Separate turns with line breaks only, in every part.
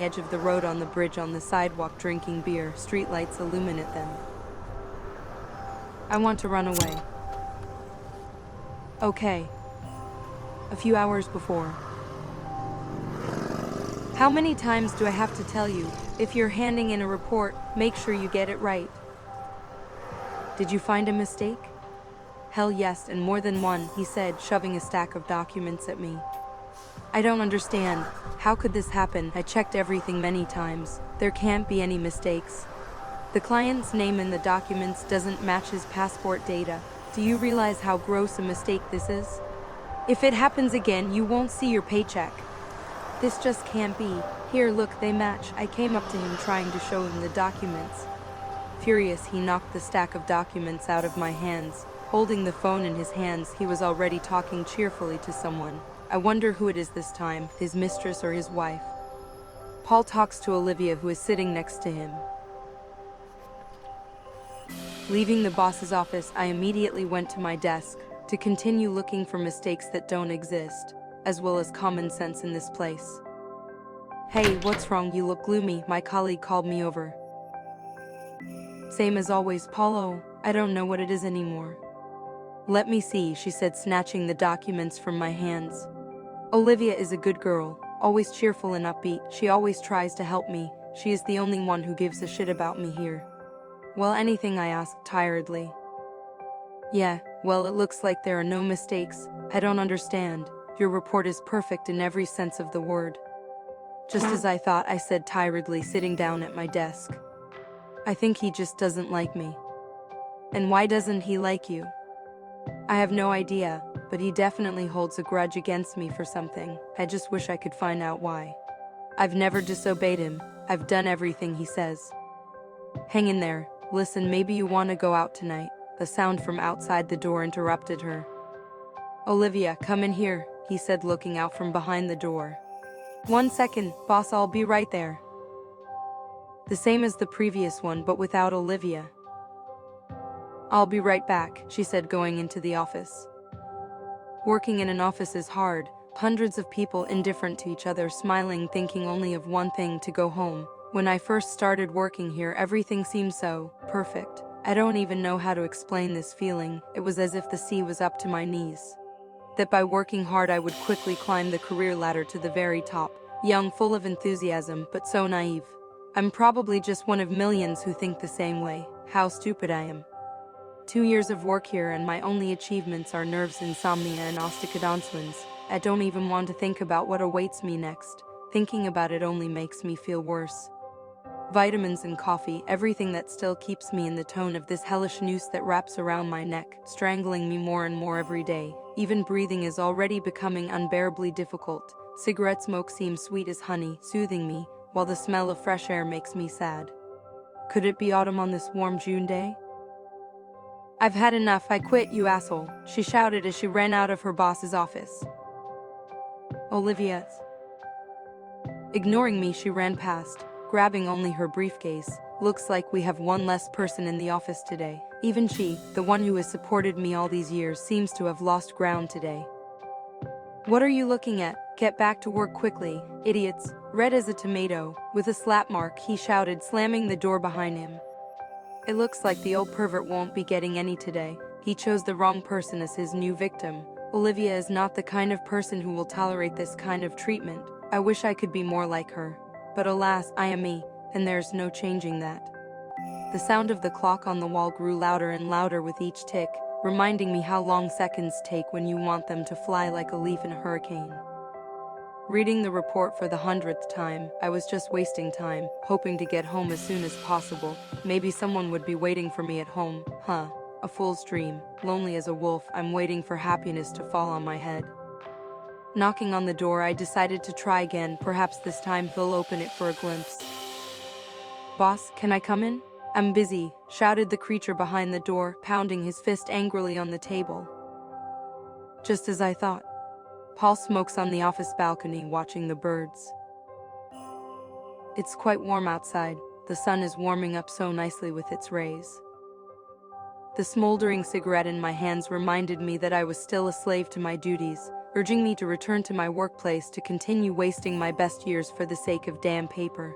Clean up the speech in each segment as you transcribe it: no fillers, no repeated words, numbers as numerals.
edge of the road on the bridge on the sidewalk drinking beer. Streetlights illuminate them. I want to run away. Okay. A few hours before. How many times do I have to tell you, if you're handing in a report, make sure you get it right? Did you find a mistake? Hell yes, and more than one, he said, shoving a stack of documents at me. I don't understand. How could this happen? I checked everything many times. There can't be any mistakes. The client's name in the documents doesn't match his passport data. Do you realize how gross a mistake this is? If it happens again, you won't see your paycheck. This just can't be. Here, look, they match. I came up to him trying to show him the documents. Furious, he knocked the stack of documents out of my hands. Holding the phone in his hands, he was already talking cheerfully to someone. I wonder who it is this time, his mistress or his wife. Paul talks to Olivia, who is sitting next to him. Leaving the boss's office, I immediately went to my desk to continue looking for mistakes that don't exist, as well as common sense in this place. Hey, what's wrong? You look gloomy, my colleague called me over. Same as always, Paulo. I don't know what it is anymore. Let me see, she said, snatching the documents from my hands. Olivia is a good girl, always cheerful and upbeat. She always tries to help me. She is the only one who gives a shit about me here. Well, anything, I asked tiredly. Yeah, well, it looks like there are no mistakes. I don't understand. Your report is perfect in every sense of the word. Just as I thought, I said tiredly, sitting down at my desk. I think he just doesn't like me. And why doesn't he like you? I have no idea, but he definitely holds a grudge against me for something. I just wish I could find out why. I've never disobeyed him. I've done everything he says. Hang in there. Listen, maybe you want to go out tonight. A sound from outside the door interrupted her. Olivia, come in here, he said, looking out from behind the door. 1 second, boss, I'll be right there. The same as the previous one, but without Olivia. I'll be right back, she said, going into the office. Working in an office is hard. Hundreds of people indifferent to each other, smiling, thinking only of one thing: to go home. When I first started working here, everything seemed so perfect. I don't even know how to explain this feeling. It was as if the sea was up to my knees. That by working hard I would quickly climb the career ladder to the very top. Young, full of enthusiasm, but so naive. I'm probably just one of millions who think the same way. How stupid I am. 2 years of work here and my only achievements are nerves, insomnia and osteochondrosis. I don't even want to think about what awaits me next. Thinking about it only makes me feel worse. Vitamins and coffee, everything that still keeps me in the tone of this hellish noose that wraps around my neck, strangling me more and more every day. Even breathing is already becoming unbearably difficult. Cigarette smoke seems sweet as honey, soothing me, while the smell of fresh air makes me sad. Could it be autumn on this warm June day? I've had enough, I quit, you asshole, she shouted as she ran out of her boss's office. Olivia. Ignoring me, she ran past, grabbing only her briefcase. Looks like we have one less person in the office today. Even she, the one who has supported me all these years, seems to have lost ground today. What are you looking at? Get back to work quickly, idiots. Red as a tomato, with a slap mark, he shouted, slamming the door behind him. It looks like the old pervert won't be getting any today. He chose the wrong person as his new victim. Olivia is not the kind of person who will tolerate this kind of treatment. I wish I could be more like her. But alas, I am me, and there's no changing that. The sound of the clock on the wall grew louder and louder with each tick, reminding me how long seconds take when you want them to fly like a leaf in a hurricane. Reading the report for the 100th time, I was just wasting time, hoping to get home as soon as possible. Maybe someone would be waiting for me at home. A fool's dream. Lonely as a wolf, I'm waiting for happiness to fall on my head. Knocking on the door, I decided to try again. Perhaps this time he'll open it for a glimpse. Boss, can I come in? I'm busy, shouted the creature behind the door, pounding his fist angrily on the table. Just as I thought. Paul smokes on the office balcony, watching the birds. It's quite warm outside. The sun is warming up so nicely with its rays. The smoldering cigarette in my hands reminded me that I was still a slave to my duties. urging me to return to my workplace to continue wasting my best years for the sake of damn paper.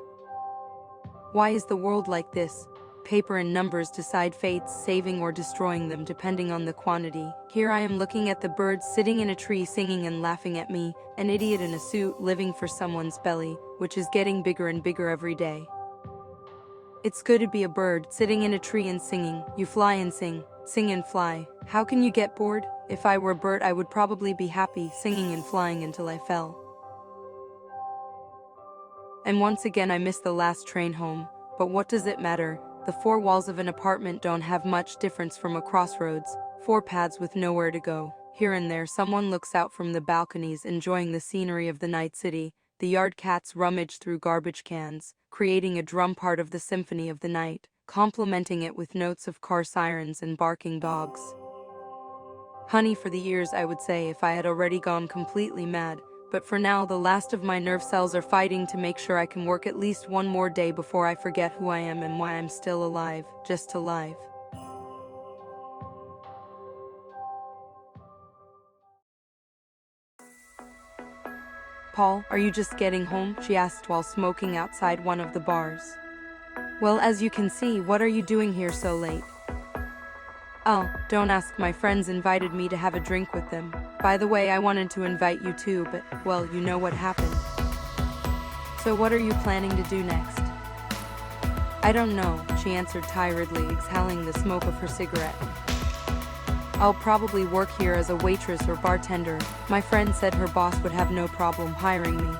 Why is the world like this? Paper and numbers decide fates, saving or destroying them depending on the quantity. Here I am looking at the birds sitting in a tree singing and laughing at me, an idiot in a suit living for someone's belly, which is getting bigger and bigger every day. It's good to be a bird, sitting in a tree and singing. You fly and sing, sing and fly. How can you get bored? If I were a bird, I would probably be happy, singing and flying until I fell. And once again I missed the last train home, but what does it matter? The four walls of an apartment don't have much difference from a crossroads, four paths with nowhere to go. Here and there someone looks out from the balconies enjoying the scenery of the night city. The yard cats rummage through garbage cans, creating a drum part of the symphony of the night, complementing it with notes of car sirens and barking dogs. Honey for the years, I would say, if I had already gone completely mad. But for now, the last of my nerve cells are fighting to make sure I can work at least one more day before I forget who I am and why I'm still alive, just alive. Paul, are you just getting home? She asked while smoking outside one of the bars. Well, as you can see, what are you doing here so late? Oh, don't ask, my friends invited me to have a drink with them. By the way, I wanted to invite you too, but, well, you know what happened. So what are you planning to do next? I don't know, she answered tiredly, exhaling the smoke of her cigarette. I'll probably work here as a waitress or bartender. My friend said her boss would have no problem hiring me.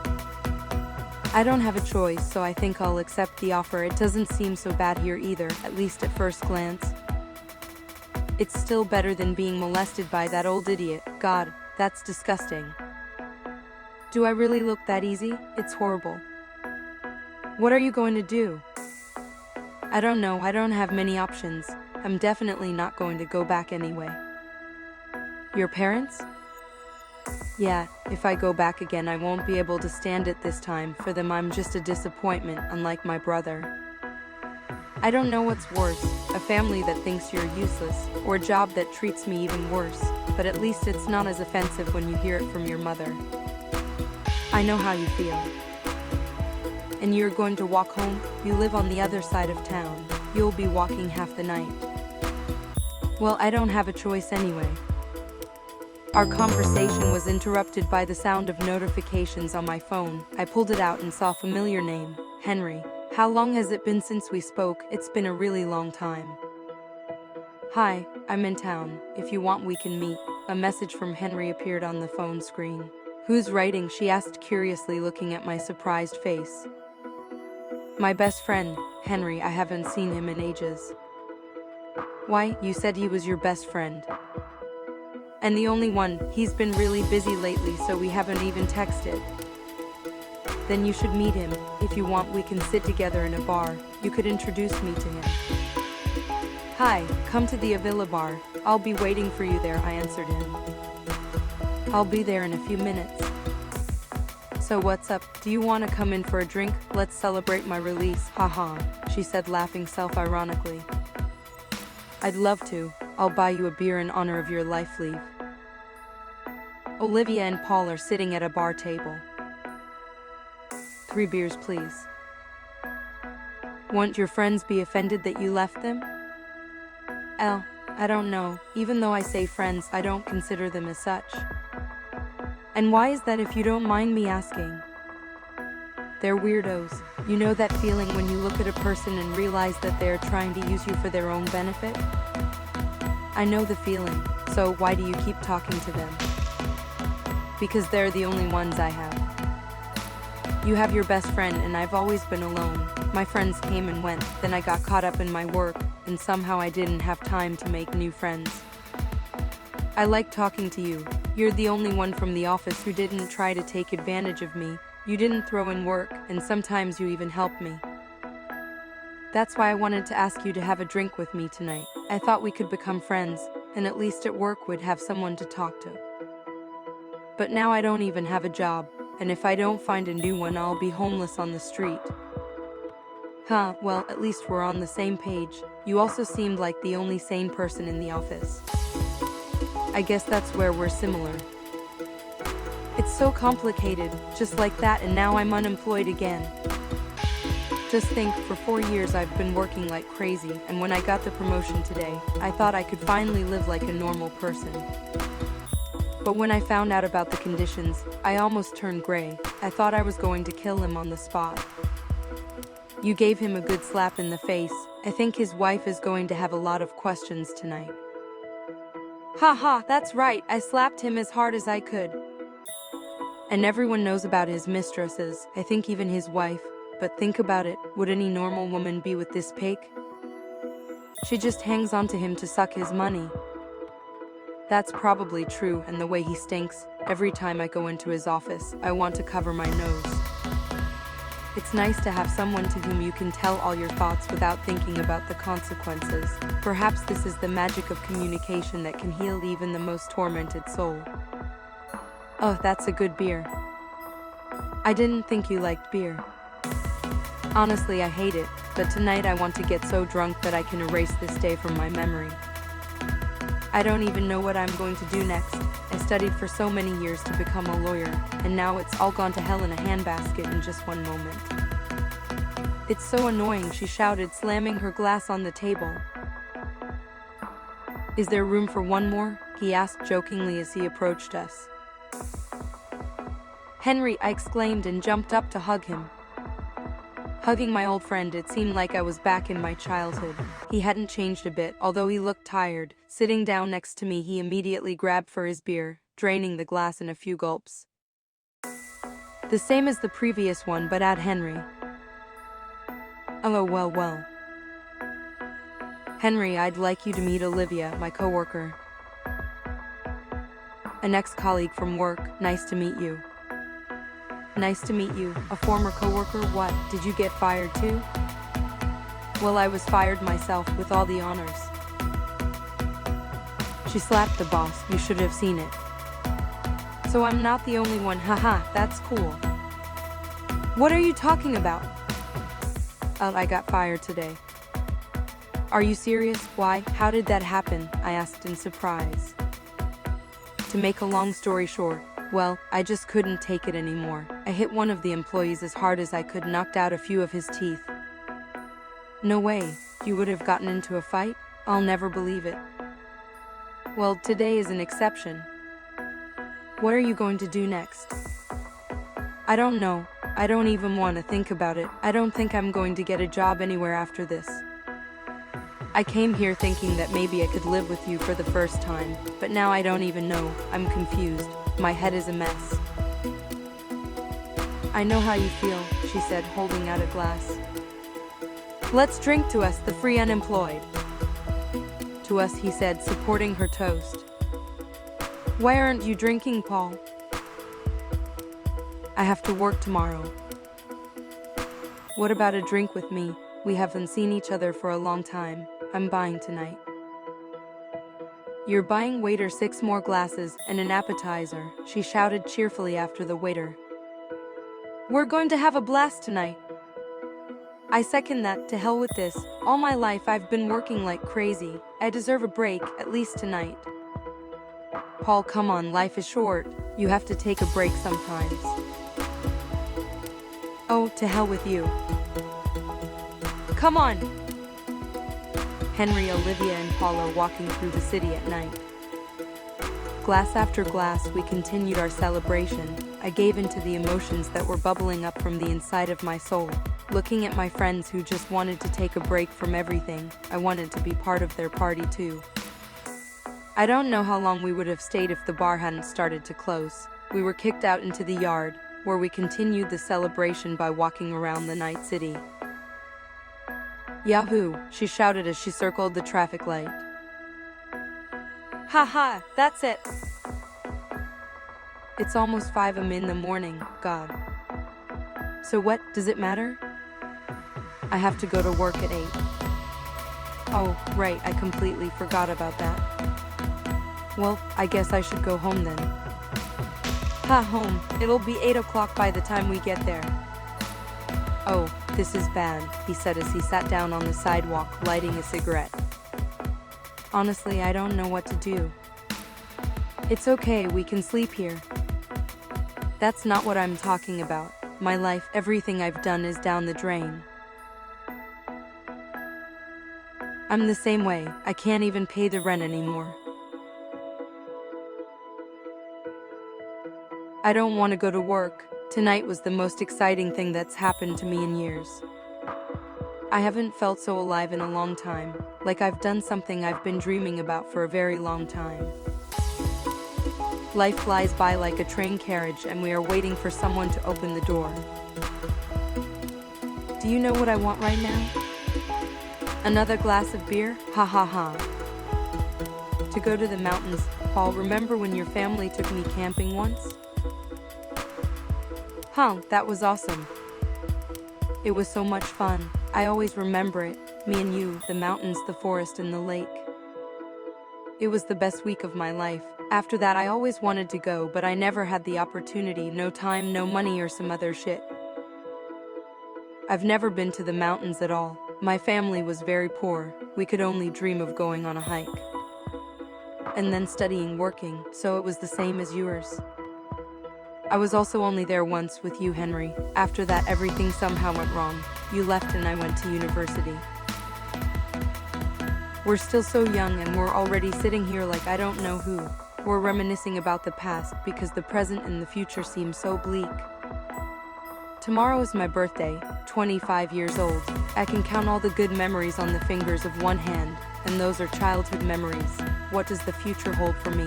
I don't have a choice, so I think I'll accept the offer. It doesn't seem so bad here either, at least at first glance. It's still better than being molested by that old idiot. God, that's disgusting. Do I really look that easy? It's horrible. What are you going to do? I don't know, I don't have many options. I'm definitely not going to go back anyway. Your parents? Yeah, if I go back again I won't be able to stand it this time. For them I'm just a disappointment, unlike my brother. I don't know what's worse, a family that thinks you're useless, or a job that treats me even worse, but at least it's not as offensive when you hear it from your mother. I know how you feel. And you're going to walk home? You live on the other side of town. You'll be walking half the night. Well, I don't have a choice anyway. Our conversation was interrupted by the sound of notifications on my phone. I pulled it out and saw a familiar name, Henry. How long has it been since we spoke? It's been a really long time. Hi, I'm in town. If you want, we can meet. A message from Henry appeared on the phone screen. Who's writing? She asked curiously, looking at my surprised face. My best friend, Henry. I haven't seen him in ages. Why? You said he was your best friend. And the only one. He's been really busy lately, so we haven't even texted. Then you should meet him. If you want, we can sit together in a bar. You could introduce me to him. Hi, come to the Avila bar. I'll be waiting for you there, I answered him. I'll be there in a few minutes. So what's up? Do you want to come in for a drink? Let's celebrate my release. Haha, she said, laughing self-ironically. I'd love to. I'll buy you a beer in honor of your life leave. Olivia and Paul are sitting at a bar table. 3 beers, please. Won't your friends be offended that you left them? I don't know. Even though I say friends, I don't consider them as such. And why is that, if you don't mind me asking? They're weirdos. You know that feeling when you look at a person and realize that they're trying to use you for their own benefit? I know the feeling. So why do you keep talking to them? Because they're the only ones I have. You have your best friend, and I've always been alone. My friends came and went, then I got caught up in my work, and somehow I didn't have time to make new friends. I like talking to you. You're the only one from the office who didn't try to take advantage of me. You didn't throw in work, and sometimes you even helped me. That's why I wanted to ask you to have a drink with me tonight. I thought we could become friends, and at least at work we'd have someone to talk to. But now I don't even have a job. And if I don't find a new one, I'll be homeless on the street. Huh, well, at least we're on the same page. You also seemed like the only sane person in the office. I guess that's where we're similar. It's so complicated, just like that, and now I'm unemployed again. Just think, for 4 years I've been working like crazy, and when I got the promotion today, I thought I could finally live like a normal person. But when I found out about the conditions, I almost turned gray. I thought I was going to kill him on the spot. You gave him a good slap in the face. I think his wife is going to have a lot of questions tonight. Haha, that's right, I slapped him as hard as I could. And everyone knows about his mistresses, I think even his wife. But think about it, would any normal woman be with this pig? She just hangs on to him to suck his money. That's probably true, and the way he stinks, every time I go into his office, I want to cover my nose. It's nice to have someone to whom you can tell all your thoughts without thinking about the consequences. Perhaps this is the magic of communication that can heal even the most tormented soul. Oh, that's a good beer. I didn't think you liked beer. Honestly, I hate it, but tonight I want to get so drunk that I can erase this day from my memory. I don't even know what I'm going to do next. I studied for so many years to become a lawyer, and now it's all gone to hell in a handbasket in just one moment. It's so annoying, she shouted, slamming her glass on the table. Is there room for one more? He asked jokingly as he approached us. Henry, I exclaimed and jumped up to hug him. Hugging my old friend, it seemed like I was back in my childhood. He hadn't changed a bit, although he looked tired. Sitting down next to me, he immediately grabbed for his beer, draining the glass in a few gulps. The same as the previous one, but add Henry. Oh, well. Henry, I'd like you to meet Olivia, my coworker. An ex-colleague from work. Nice to meet you. Nice to meet you. A former coworker? What, did you get fired too? Well, I was fired myself, with all the honors. She slapped the boss, you should have seen it. So I'm not the only one, haha, that's cool. What are you talking about? I got fired today. Are you serious? Why? How did that happen? I asked in surprise. To make a long story short, well, I just couldn't take it anymore. I hit one of the employees as hard as I could, knocked out a few of his teeth. No way, you would have gotten into a fight? I'll never believe it. Well, today is an exception. What are you going to do next? I don't know. I don't even want to think about it. I don't think I'm going to get a job anywhere after this. I came here thinking that maybe I could live with you for the first time, but now I don't even know. I'm confused. My head is a mess. I know how you feel, she said, holding out a glass. Let's drink to us, the free unemployed. To us, he said, supporting her toast. Why aren't you drinking, Paul? I have to work tomorrow. What about a drink with me? We haven't seen each other for a long time. I'm buying tonight. You're buying? Waiter, 6 more glasses and an appetizer, she shouted cheerfully after the waiter. We're going to have a blast tonight. I second that, to hell with this. All my life I've been working like crazy. I deserve a break, at least tonight. Paul, come on, life is short. You have to take a break sometimes. Oh, to hell with you. Come on! Henry, Olivia, and Paul are walking through the city at night. Glass after glass, we continued our celebration. I gave in to the emotions that were bubbling up from the inside of my soul. Looking at my friends who just wanted to take a break from everything, I wanted to be part of their party too. I don't know how long we would have stayed if the bar hadn't started to close. We were kicked out into the yard, where we continued the celebration by walking around the night city. Yahoo! She shouted as she circled the traffic light. Haha, that's it! It's almost 5 a.m. in the morning, God. So what, does it matter? I have to go to work at 8. Oh, right, I completely forgot about that. Well, I guess I should go home then. Ha, home. It'll be 8 o'clock by the time we get there. Oh, this is bad, he said as he sat down on the sidewalk, lighting a cigarette. Honestly, I don't know what to do. It's okay, we can sleep here. That's not what I'm talking about. My life, everything I've done is down the drain. I'm the same way. I can't even pay the rent anymore. I don't want to go to work. Tonight was the most exciting thing that's happened to me in years. I haven't felt so alive in a long time, like I've done something I've been dreaming about for a very long time. Life flies by like a train carriage and we are waiting for someone to open the door. Do you know what I want right now? Another glass of beer? Ha ha ha. To go to the mountains. Paul, remember when your family took me camping once? Huh, that was awesome. It was so much fun. I always remember it. Me and you, the mountains, the forest, and the lake. It was the best week of my life. After that, I always wanted to go, but I never had the opportunity. No time, no money, or some other shit. I've never been to the mountains at all. My family was very poor. We could only dream of going on a hike. And then studying, working, so it was the same as yours. I was also only there once with you, Henry. After that, everything somehow went wrong. You left and I went to university. We're still so young and we're already sitting here like I don't know who. We're reminiscing about the past because the present and the future seem so bleak. Tomorrow is my birthday, 25 years old. I can count all the good memories on the fingers of one hand, and those are childhood memories. What does the future hold for me?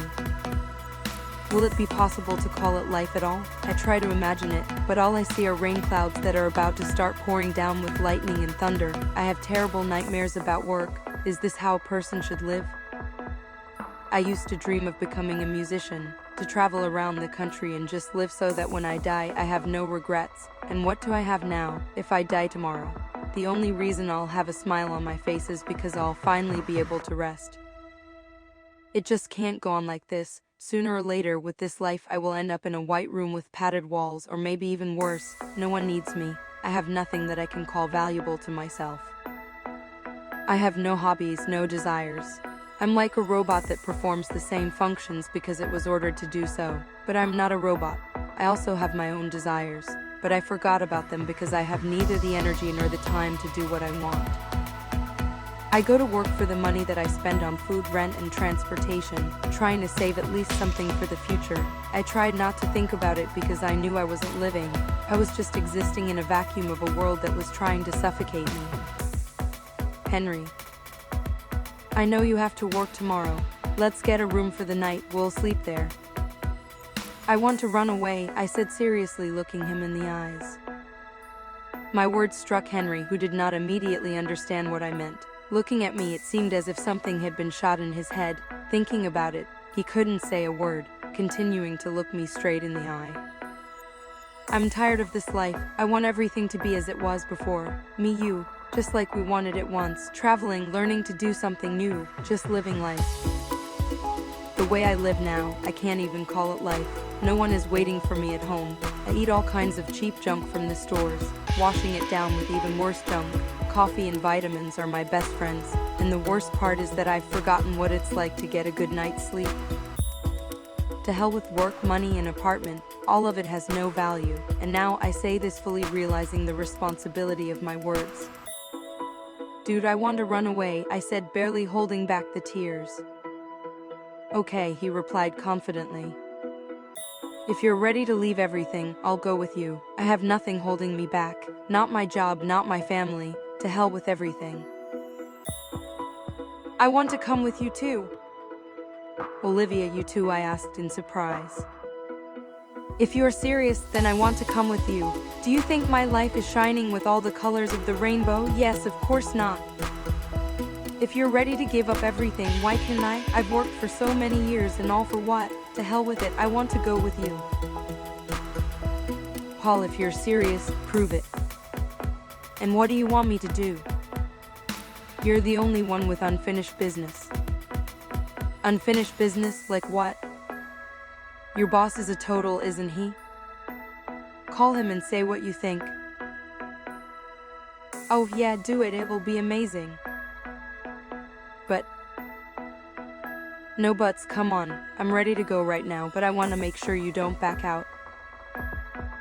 Will it be possible to call it life at all? I try to imagine it, but all I see are rain clouds that are about to start pouring down with lightning and thunder. I have terrible nightmares about work. Is this how a person should live? I used to dream of becoming a musician, to travel around the country and just live so that when I die, I have no regrets. And what do I have now, if I die tomorrow? The only reason I'll have a smile on my face is because I'll finally be able to rest. It just can't go on like this. Sooner or later, with this life, I will end up in a white room with padded walls, or maybe even worse, no one needs me. I have nothing that I can call valuable to myself. I have no hobbies, no desires. I'm like a robot that performs the same functions because it was ordered to do so. But I'm not a robot. I also have my own desires, but I forgot about them because I have neither the energy nor the time to do what I want. I go to work for the money that I spend on food, rent, and transportation, trying to save at least something for the future. I tried not to think about it because I knew I wasn't living. I was just existing in a vacuum of a world that was trying to suffocate me. Henry. I know you have to work tomorrow. Let's get a room for the night, we'll sleep there. I want to run away, I said seriously, looking him in the eyes. My words struck Henry, who did not immediately understand what I meant. Looking at me, it seemed as if something had been shot in his head. Thinking about it, he couldn't say a word, continuing to look me straight in the eye. I'm tired of this life. I want everything to be as it was before. Me, you, just like we wanted it once. Traveling, learning to do something new, just living life. The way I live now, I can't even call it life. No one is waiting for me at home. I eat all kinds of cheap junk from the stores, washing it down with even worse junk. Coffee and vitamins are my best friends, and the worst part is that I've forgotten what it's like to get a good night's sleep. To hell with work, money, and apartment, all of it has no value, and now I say this fully realizing the responsibility of my words. Dude, I want to run away, I said, barely holding back the tears. Okay, he replied confidently. If you're ready to leave everything, I'll go with you. I have nothing holding me back. Not my job, not my family. To hell with everything. I want to come with you too. Olivia, you too? I asked in surprise. If you're serious, then I want to come with you. Do you think my life is shining with all the colors of the rainbow? Yes, of course not. If you're ready to give up everything, why can't I? I've worked for so many years, and all for what? To hell with it, I want to go with you. Paul, if you're serious, prove it. And what do you want me to do? You're the only one with unfinished business. Unfinished business? Like what? Your boss is a total, isn't he? Call him and say what you think. Oh yeah, do it, it will be amazing. But no buts, come on. I'm ready to go right now, but I want to make sure you don't back out.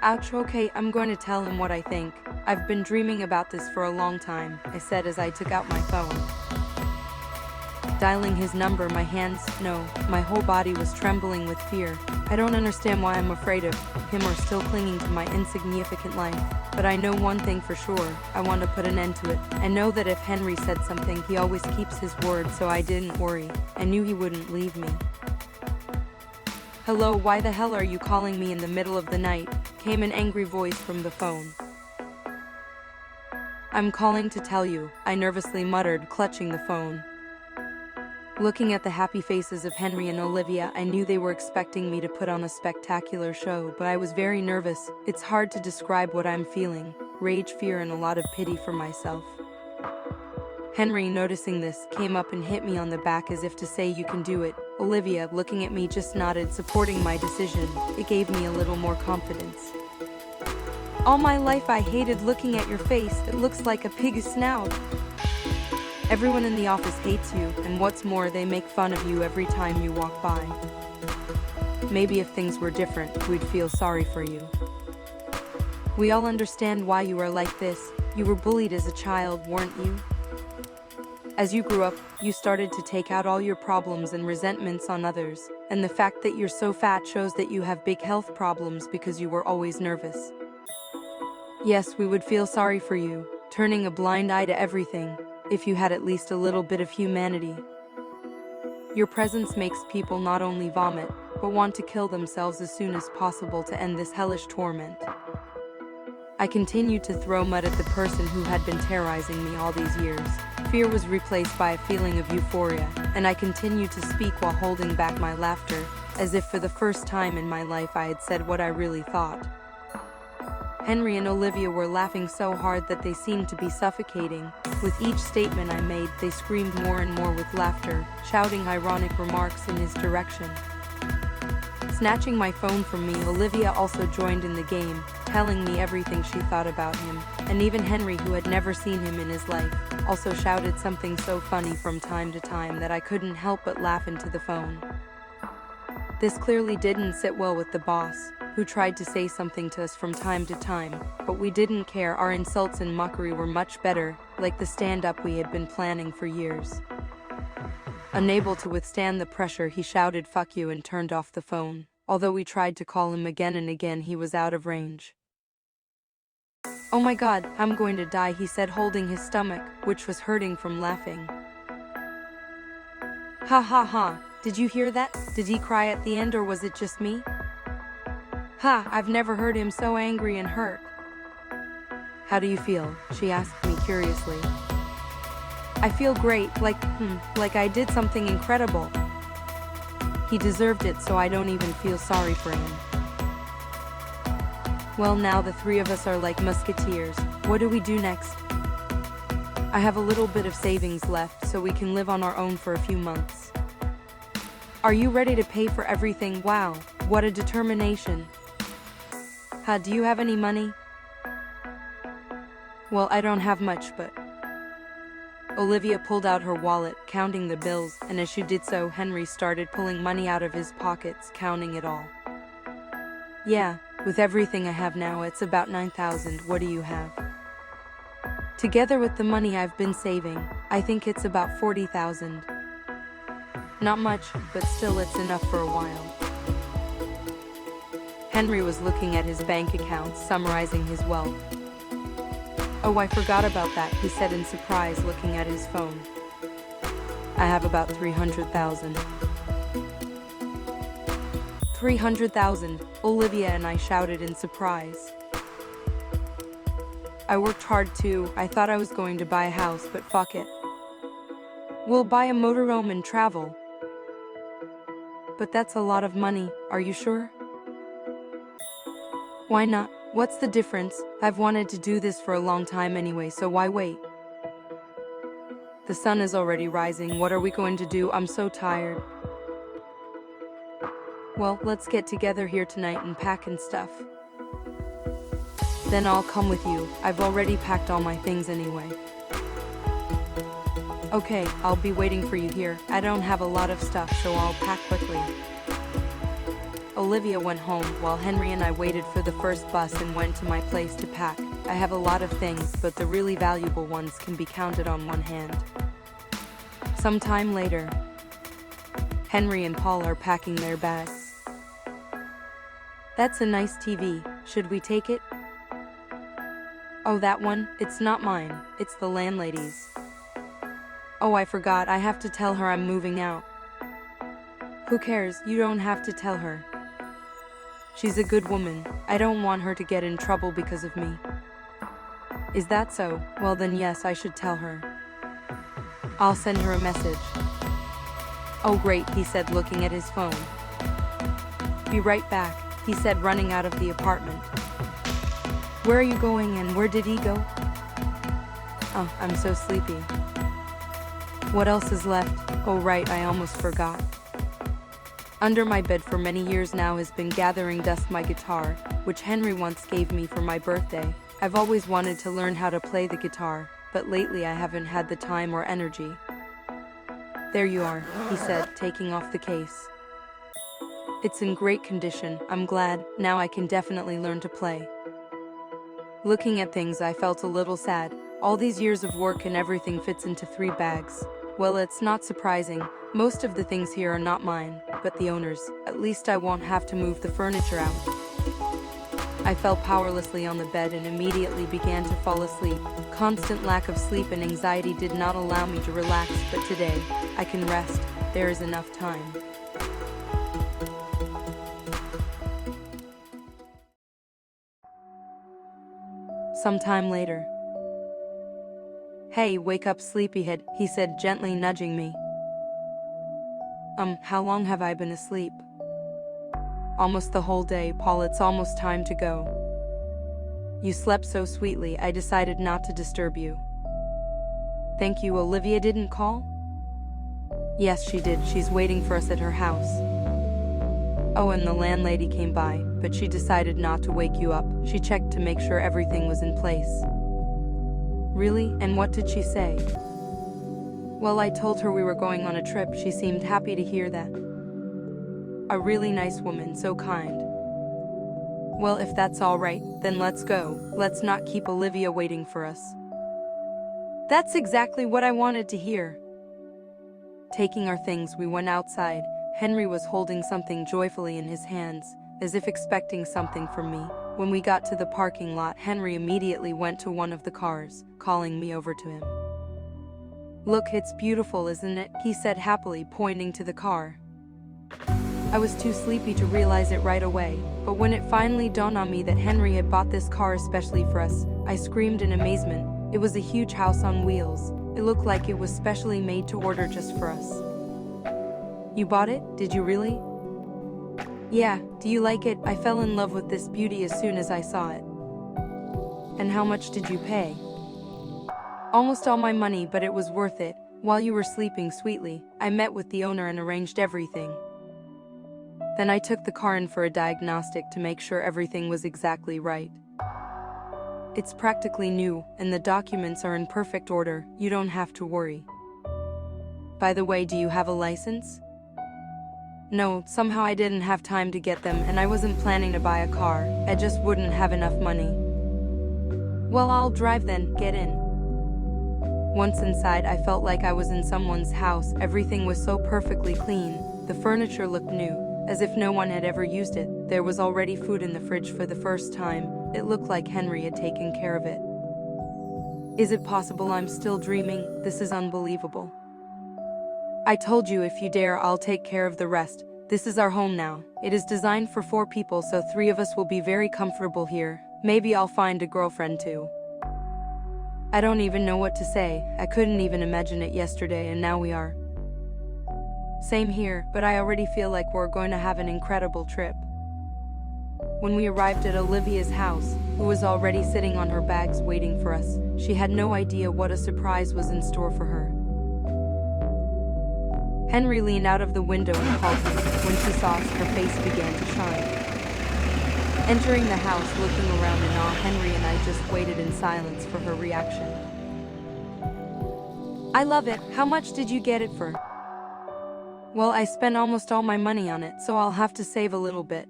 Ouch, okay, I'm going to tell him what I think. I've been dreaming about this for a long time, I said as I took out my phone. Dialing his number, my whole body was trembling with fear. I don't understand why I'm afraid of him or still clinging to my insignificant life. But I know one thing for sure, I want to put an end to it. I know that if Henry said something, he always keeps his word, so I didn't worry. I knew he wouldn't leave me. Hello, why the hell are you calling me in the middle of the night? Came an angry voice from the phone. I'm calling to tell you, I nervously muttered, clutching the phone. Looking at the happy faces of Henry and Olivia, I knew they were expecting me to put on a spectacular show, but I was very nervous. It's hard to describe what I'm feeling. Rage, fear, and a lot of pity for myself. Henry, noticing this, came up and hit me on the back as if to say, "You can do it." Olivia, looking at me, just nodded, supporting my decision. It gave me a little more confidence. All my life I hated looking at your face. It looks like a pig's snout. Everyone in the office hates you, and what's more, they make fun of you every time you walk by. Maybe if things were different, we'd feel sorry for you. We all understand why you are like this. You were bullied as a child, weren't you? As you grew up, you started to take out all your problems and resentments on others, and the fact that you're so fat shows that you have big health problems because you were always nervous. Yes, we would feel sorry for you, turning a blind eye to everything, if you had at least a little bit of humanity. Your presence makes people not only vomit, but want to kill themselves as soon as possible to end this hellish torment. I continued to throw mud at the person who had been terrorizing me all these years. Fear was replaced by a feeling of euphoria, and I continued to speak while holding back my laughter, as if for the first time in my life I had said what I really thought. Henry and Olivia were laughing so hard that they seemed to be suffocating. With each statement I made, they screamed more and more with laughter, shouting ironic remarks in his direction. Snatching my phone from me, Olivia also joined in the game, telling me everything she thought about him, and even Henry, who had never seen him in his life, also shouted something so funny from time to time that I couldn't help but laugh into the phone. This clearly didn't sit well with the boss, who tried to say something to us from time to time, but we didn't care. Our insults and mockery were much better, like the stand-up we had been planning for years. Unable to withstand the pressure, he shouted "fuck you" and turned off the phone. Although we tried to call him again and again, he was out of range. "Oh my god, I'm going to die," he said, holding his stomach, which was hurting from laughing. Ha ha ha, did you hear that? Did he cry at the end, or was it just me? Ha, I've never heard him so angry and hurt. How do you feel? She asked me curiously. I feel great, like I did something incredible. He deserved it, so I don't even feel sorry for him. Well, now the three of us are like musketeers. What do we do next? I have a little bit of savings left, so we can live on our own for a few months. Are you ready to pay for everything? Wow, what a determination. Do you have any money? Well, I don't have much, but... Olivia pulled out her wallet, counting the bills, and as she did so, Henry started pulling money out of his pockets, counting it all. Yeah, with everything I have now, it's about 9,000. What do you have? Together with the money I've been saving, I think it's about 40,000. Not much, but still it's enough for a while. Henry was looking at his bank accounts, summarizing his wealth. Oh, I forgot about that, he said in surprise, looking at his phone. I have about 300,000. 300,000, Olivia and I shouted in surprise. I worked hard too. I thought I was going to buy a house, but fuck it. We'll buy a motorhome and travel. But that's a lot of money, are you sure? Why not? What's the difference? I've wanted to do this for a long time anyway, so why wait? The sun is already rising. What are we going to do? I'm so tired. Well, let's get together here tonight and pack and stuff. Then I'll come with you. I've already packed all my things anyway. Okay, I'll be waiting for you here. I don't have a lot of stuff, so I'll pack quickly. Olivia went home while Henry and I waited for the first bus and went to my place to pack. I have a lot of things, but the really valuable ones can be counted on one hand. Some time later, Henry and Paul are packing their bags. That's a nice TV. Should we take it? Oh, that one? It's not mine. It's the landlady's. Oh, I forgot. I have to tell her I'm moving out. Who cares? You don't have to tell her. She's a good woman. I don't want her to get in trouble because of me. Is that so? Well then yes, I should tell her. I'll send her a message. Oh great, he said, looking at his phone. Be right back, he said, running out of the apartment. Where are you going and where did he go? Oh, I'm so sleepy. What else is left? Oh right, I almost forgot. Under my bed for many years now has been gathering dust my guitar, which Henry once gave me for my birthday. I've always wanted to learn how to play the guitar, but lately I haven't had the time or energy. There you are, he said, taking off the case. It's in great condition, I'm glad. Now I can definitely learn to play. Looking at things, I felt a little sad. All these years of work and everything fits into 3 bags. Well, it's not surprising. Most of the things here are not mine, but the owner's. At least I won't have to move the furniture out. I fell powerlessly on the bed and immediately began to fall asleep. Constant lack of sleep and anxiety did not allow me to relax, but today, I can rest. There is enough time. Sometime later. Hey, wake up, sleepyhead, he said, gently nudging me. How long have I been asleep? Almost the whole day, Paul. It's almost time to go. You slept so sweetly, I decided not to disturb you. Thank you. Olivia didn't call? Yes, she did. She's waiting for us at her house. Oh, and the landlady came by, but she decided not to wake you up. She checked to make sure everything was in place. Really? And what did she say? Well, I told her we were going on a trip. She seemed happy to hear that. A really nice woman, so kind. Well, if that's all right, then let's go. Let's not keep Olivia waiting for us. That's exactly what I wanted to hear. Taking our things, we went outside. Henry was holding something joyfully in his hands, as if expecting something from me. When we got to the parking lot, Henry immediately went to one of the cars, calling me over to him. Look, it's beautiful, isn't it? He said happily, pointing to the car. I was too sleepy to realize it right away, but when it finally dawned on me that Henry had bought this car especially for us, I screamed in amazement. It was a huge house on wheels. It looked like it was specially made to order just for us. You bought it? Did you really? Yeah, do you like it? I fell in love with this beauty as soon as I saw it. And how much did you pay? Almost all my money, but it was worth it. While you were sleeping sweetly, I met with the owner and arranged everything. Then I took the car in for a diagnostic to make sure everything was exactly right. It's practically new, and the documents are in perfect order. You don't have to worry. By the way, do you have a license? No, somehow I didn't have time to get them, and I wasn't planning to buy a car. I just wouldn't have enough money. Well, I'll drive then. Get in. Once inside, I felt like I was in someone's house. Everything was so perfectly clean. The furniture looked new, as if no one had ever used it. There was already food in the fridge for the first time. It looked like Henry had taken care of it. Is it possible I'm still dreaming? This is unbelievable. I told you, if you dare, I'll take care of the rest. This is our home now. It is designed for 4 people, so 3 of us will be very comfortable here. Maybe I'll find a girlfriend too. I don't even know what to say. I couldn't even imagine it yesterday, and now we are. Same here, but I already feel like we're going to have an incredible trip. When we arrived at Olivia's house, who was already sitting on her bags waiting for us, she had no idea what a surprise was in store for her. Henry leaned out of the window and called her. When she saw us, her face began to shine. Entering the house, looking around in awe, Henry and I just waited in silence for her reaction. I love it. How much did you get it for? Well, I spent almost all my money on it, so I'll have to save a little bit.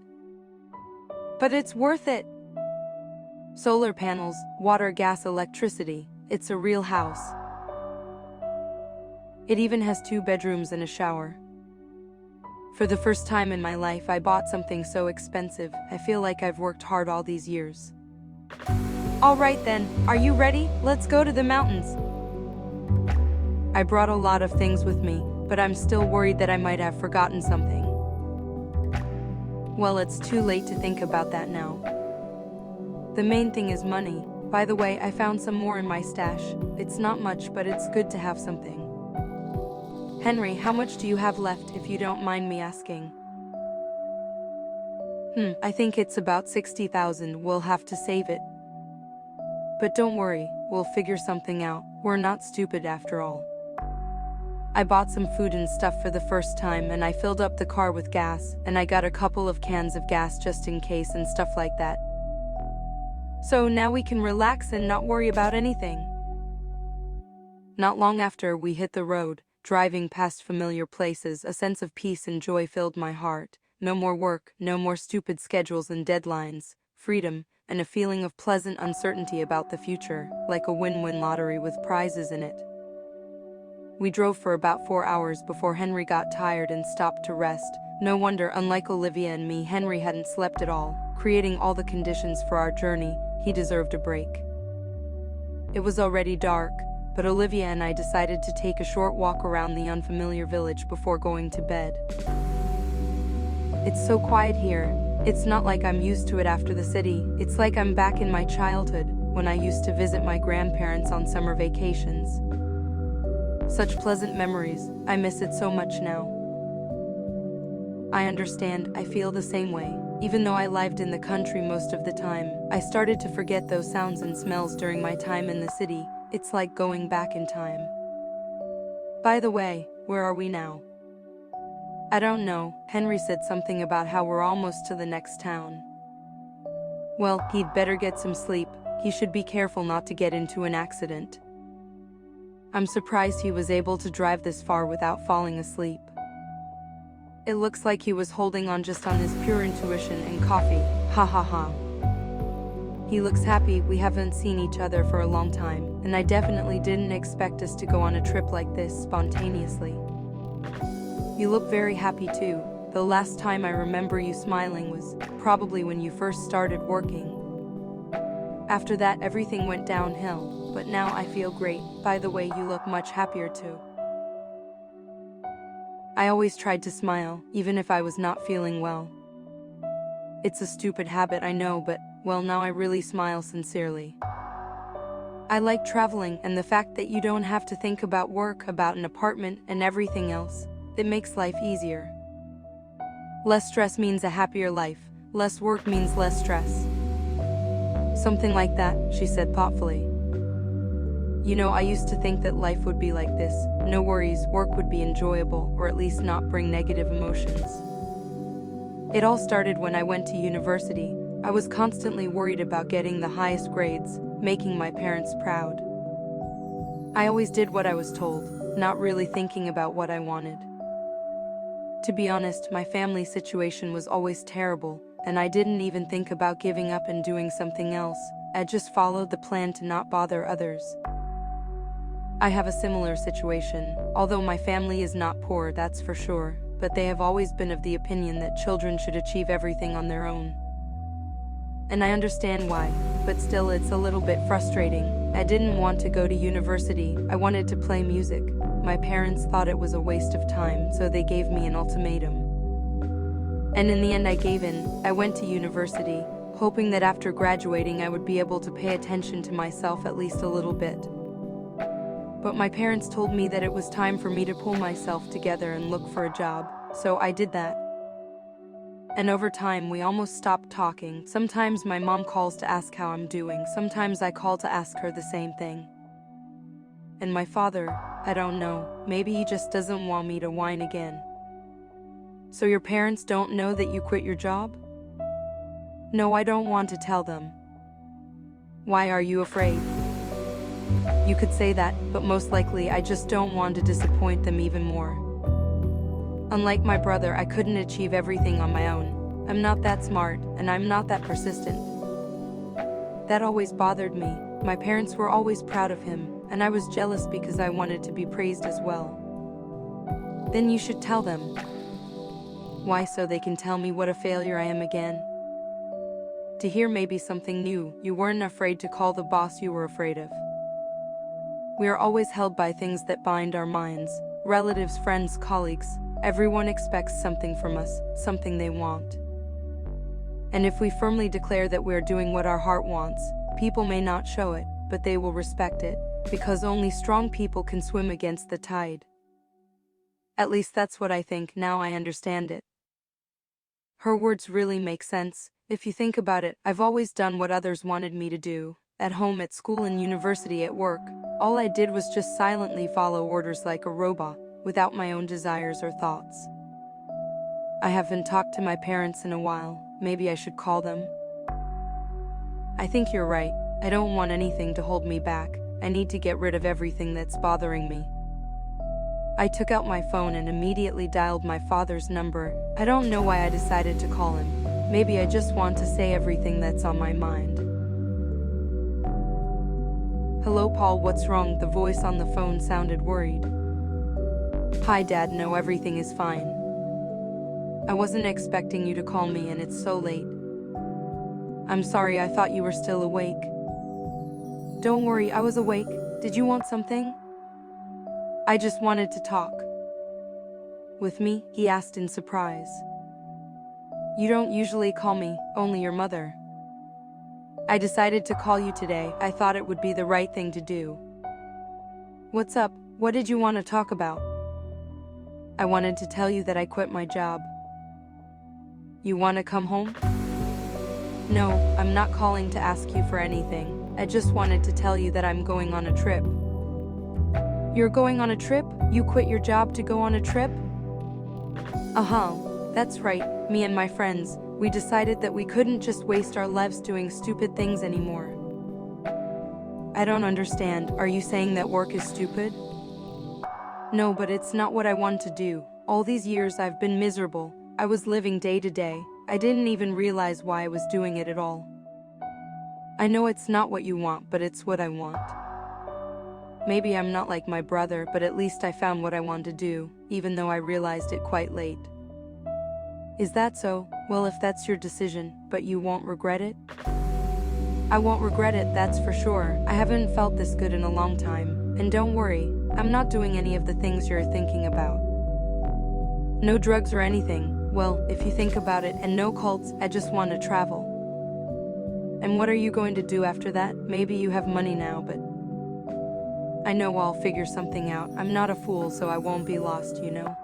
But it's worth it. Solar panels, water, gas, electricity. It's a real house. It even has 2 bedrooms and a shower. For the first time in my life, I bought something so expensive. I feel like I've worked hard all these years. All right then, are you ready? Let's go to the mountains. I brought a lot of things with me, but I'm still worried that I might have forgotten something. Well, it's too late to think about that now. The main thing is money. By the way, I found some more in my stash. It's not much, but it's good to have something. Henry, how much do you have left, if you don't mind me asking? I think it's about 60,000. We'll have to save it. But don't worry, we'll figure something out. We're not stupid after all. I bought some food and stuff for the first time, and I filled up the car with gas, and I got a couple of cans of gas just in case and stuff like that. So now we can relax and not worry about anything. Not long after we hit the road, driving past familiar places, a sense of peace and joy filled my heart. No more work, no more stupid schedules and deadlines, freedom, and a feeling of pleasant uncertainty about the future, like a win-win lottery with prizes in it. We drove for about 4 hours before Henry got tired and stopped to rest. No wonder, unlike Olivia and me, Henry hadn't slept at all, creating all the conditions for our journey. He deserved a break. It was already dark, but Olivia and I decided to take a short walk around the unfamiliar village before going to bed. It's so quiet here. It's not like I'm used to it after the city. It's like I'm back in my childhood, when I used to visit my grandparents on summer vacations. Such pleasant memories. I miss it so much now. I understand, I feel the same way. Even though I lived in the country most of the time, I started to forget those sounds and smells during my time in the city. It's like going back in time. By the way, where are we now? I don't know. Henry said something about how we're almost to the next town. Well, he'd better get some sleep. He should be careful not to get into an accident. I'm surprised he was able to drive this far without falling asleep. It looks like he was holding on just on his pure intuition and coffee. Ha ha ha. He looks happy. We haven't seen each other for a long time, and I definitely didn't expect us to go on a trip like this spontaneously. You look very happy too. The last time I remember you smiling was probably when you first started working. After that, everything went downhill, but now I feel great. By the way, you look much happier too. I always tried to smile, even if I was not feeling well. It's a stupid habit, I know, but, well, now I really smile sincerely. I like traveling, and the fact that you don't have to think about work, about an apartment, and everything else. It makes life easier. Less stress means a happier life. Less work means less stress. Something like that, she said thoughtfully. You know, I used to think that life would be like this. No worries, work would be enjoyable, or at least not bring negative emotions. It all started when I went to university. I was constantly worried about getting the highest grades, making my parents proud. I always did what I was told, not really thinking about what I wanted. To be honest, my family situation was always terrible, and I didn't even think about giving up and doing something else. I just followed the plan to not bother others. I have a similar situation, although my family is not poor, that's for sure, but they have always been of the opinion that children should achieve everything on their own. And I understand why, but still it's a little bit frustrating. I didn't want to go to university. I wanted to play music. My parents thought it was a waste of time, so they gave me an ultimatum. And in the end I gave in. I went to university, hoping that after graduating I would be able to pay attention to myself at least a little bit. But my parents told me that it was time for me to pull myself together and look for a job, so I did that. And over time we almost stopped talking. Sometimes my mom calls to ask how I'm doing, sometimes I call to ask her the same thing. And my father, I don't know, maybe he just doesn't want me to whine again. So your parents don't know that you quit your job? No, I don't want to tell them. Why are you afraid? You could say that, but most likely I just don't want to disappoint them even more. Unlike my brother, I couldn't achieve everything on my own. I'm not that smart, and I'm not that persistent. That always bothered me. My parents were always proud of him, and I was jealous because I wanted to be praised as well. Then you should tell them. Why? So they can tell me what a failure I am again? To hear maybe something new. You weren't afraid to call the boss you were afraid of. We are always held by things that bind our minds. Relatives, friends, colleagues. Everyone expects something from us, something they want. And if we firmly declare that we are doing what our heart wants, people may not show it, but they will respect it, because only strong people can swim against the tide. At least that's what I think. Now I understand it. Her words really make sense. If you think about it, I've always done what others wanted me to do. At home, at school, in university, at work. All I did was just silently follow orders like a robot, without my own desires or thoughts. I haven't talked to my parents in a while. Maybe I should call them. I think you're right. I don't want anything to hold me back. I need to get rid of everything that's bothering me. I took out my phone and immediately dialed my father's number. I don't know why I decided to call him. Maybe I just want to say everything that's on my mind. Hello, Paul, what's wrong? The voice on the phone sounded worried. Hi, Dad, no, everything is fine. I wasn't expecting you to call me and it's so late. I'm sorry, I thought you were still awake. Don't worry, I was awake. Did you want something? I just wanted to talk. With me? He asked in surprise. You don't usually call me, only your mother. I decided to call you today. I thought it would be the right thing to do. What's up? What did you want to talk about? I wanted to tell you that I quit my job. You want to come home? No, I'm not calling to ask you for anything. I just wanted to tell you that I'm going on a trip. You're going on a trip? You quit your job to go on a trip? That's right. Me and my friends, we decided that we couldn't just waste our lives doing stupid things anymore. I don't understand. Are you saying that work is stupid? No, but it's not what I want to do. All these years I've been miserable. I was living day to day. I didn't even realize why I was doing it at all. I know it's not what you want, but it's what I want. Maybe I'm not like my brother, but at least I found what I want to do, even though I realized it quite late. Is that so? Well, if that's your decision, but you won't regret it? I won't regret it, that's for sure. I haven't felt this good in a long time. And don't worry, I'm not doing any of the things you're thinking about. No drugs or anything. Well, if you think about it, and no cults. I just want to travel. And what are you going to do after that? Maybe you have money now, but I know I'll figure something out. I'm not a fool, so I won't be lost, you know?